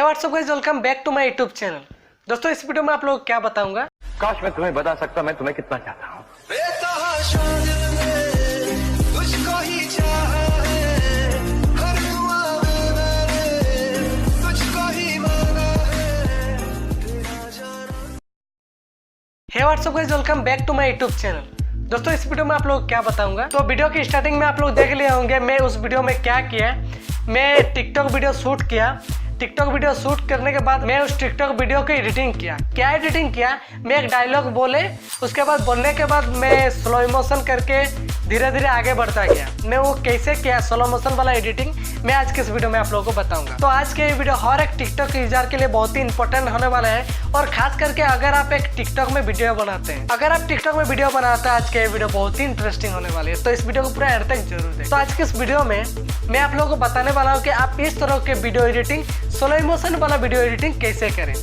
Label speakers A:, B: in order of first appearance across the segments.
A: WhatsApp guys, welcome back to my YouTube channel. दोस्तों, इस video में आप लोग क्या बताऊंगा।
B: काश मैं तुम्हें बता सकता मैं तुम्हें कितना चाहता हूँ।
A: Hey what's up guys, welcome back to my YouTube channel. दोस्तों, इस वीडियो में आप लोग क्या बताऊंगा। तो वीडियो की स्टार्टिंग में आप लोग देख लिए होंगे मैं उस वीडियो में क्या किया। मैं टिकटॉक वीडियो शूट किया। टिकटॉक वीडियो शूट करने के बाद मैं उस टिकटॉक वीडियो की एडिटिंग किया। क्या एडिटिंग किया, मैं एक डायलॉग बोले, उसके बाद बोलने के बाद मैं स्लो मोशन करके धीरे धीरे आगे बढ़ता गया। मैं वो कैसे किया स्लो मोशन वाला एडिटिंग, मैं आज के इस वीडियो में आप लोगों को बताऊंगा। तो आज के ये वीडियो हर एक टिकटॉक यूजर के लिए बहुत ही इंपॉर्टेंट होने वाला है, और खास करके अगर आप एक टिकटॉक में वीडियो बनाते हैं, आज के वीडियो बहुत ही इंटरेस्टिंग होने वाली है। तो इस वीडियो को पूरा एंड तक जरूर देखें। तो आज के इस वीडियो में मैं आप लोगों को बताने वाला हूँ कि आप इस तरह के वीडियो एडिटिंग, स्लो मोशन वाला वीडियो एडिटिंग कैसे करें,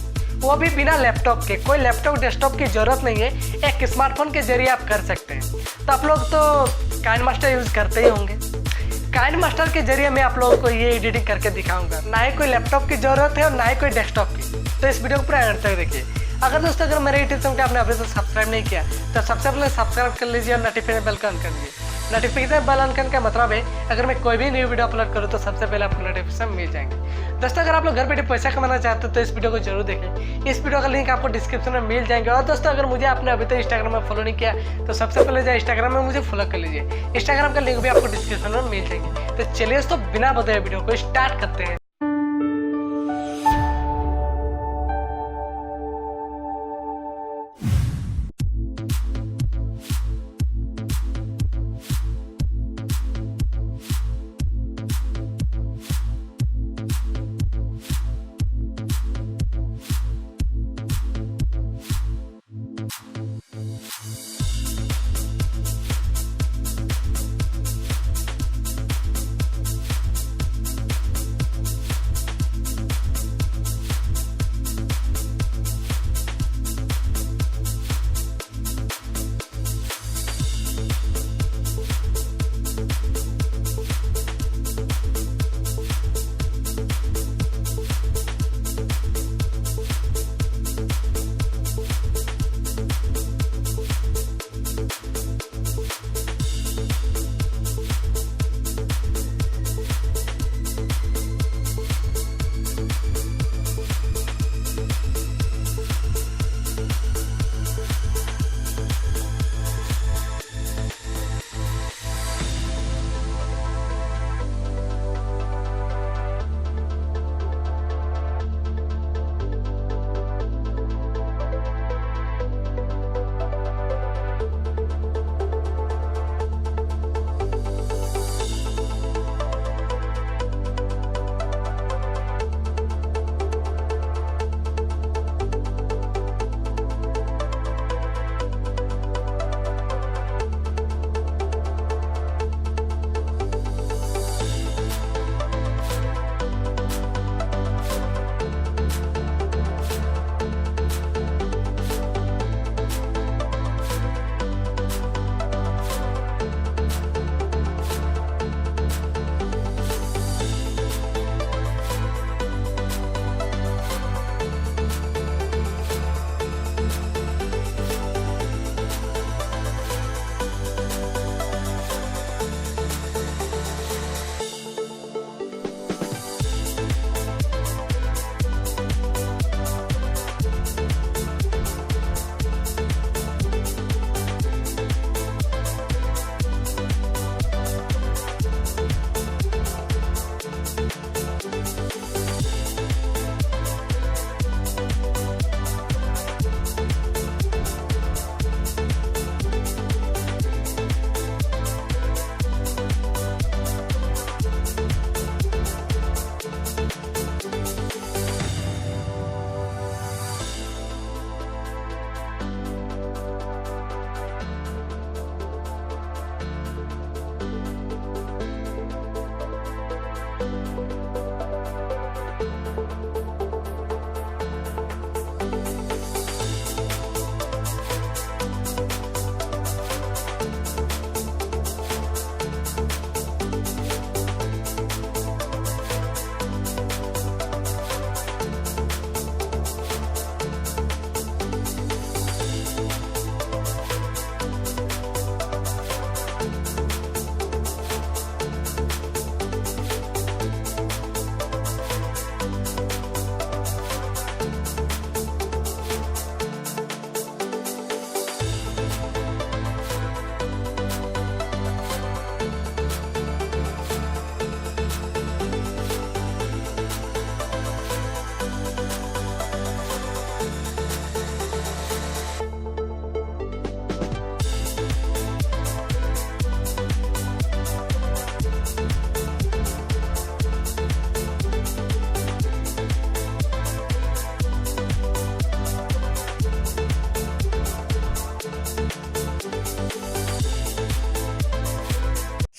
A: वो भी बिना लैपटॉप के। कोई लैपटॉप डेस्कटॉप की जरूरत नहीं है, एक स्मार्टफोन के जरिए आप कर सकते हैं। तो आप लोग तो काइनमास्टर यूज करते ही होंगे। काइनमास्टर के जरिए मैं आप लोगों को ये एडिटिंग करके दिखाऊंगा। ना ही कोई लैपटॉप की जरूरत है और ना ही कोई डेस्कटॉप की। तो इस वीडियो को पूरा एंड तक देखिए। अगर मेरे यूट्यूब चैनल को आपने अभी तक सब्सक्राइब नहीं किया तो सबसे पहले सब्सक्राइब कर लीजिए और नोटिफिकेशन बेल ऑन कर दीजिए। नोटिफिकेशन बेल ऑन करने का मतलब है अगर मैं कोई भी न्यू वीडियो अपलोड करूँ तो सबसे पहले आपको नोटिफिकेशन मिल जाएंगे। दोस्तों, अगर आप लोग घर बैठे पैसा कमाना चाहते हो तो इस वीडियो को जरूर देखें। इस वीडियो का लिंक आपको डिस्क्रिप्शन में मिल जाएंगे। और दोस्तों, अगर मुझे आपने अभी तक इंस्टाग्राम में फॉलो नहीं किया तो सबसे पहले जाए इंस्टाग्राम में मुझे फॉलो कर लीजिए। इंस्टाग्राम का लिंक भी आपको डिस्क्रिप्शन में मिल जाएंगे। तो चलिए दोस्तों, बिना बताए वीडियो को स्टार्ट करते हैं।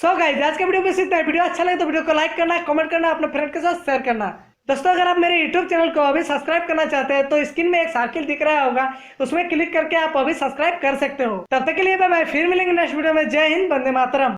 A: सो गाइस आज के वीडियो में इतना ही। वीडियो अच्छा लगे तो वीडियो को लाइक करना, कमेंट करना, अपने फ्रेंड के साथ शेयर करना। दोस्तों अगर आप मेरे यूट्यूब चैनल को अभी सब्सक्राइब करना चाहते हैं तो स्क्रीन में एक सर्किल दिख रहा होगा, उसमें क्लिक करके आप अभी सब्सक्राइब कर सकते हो। तब तक के लिए बाय बाय, फिर मिलेंगे नेक्स्ट वीडियो में। जय हिंद, वंदे मातरम।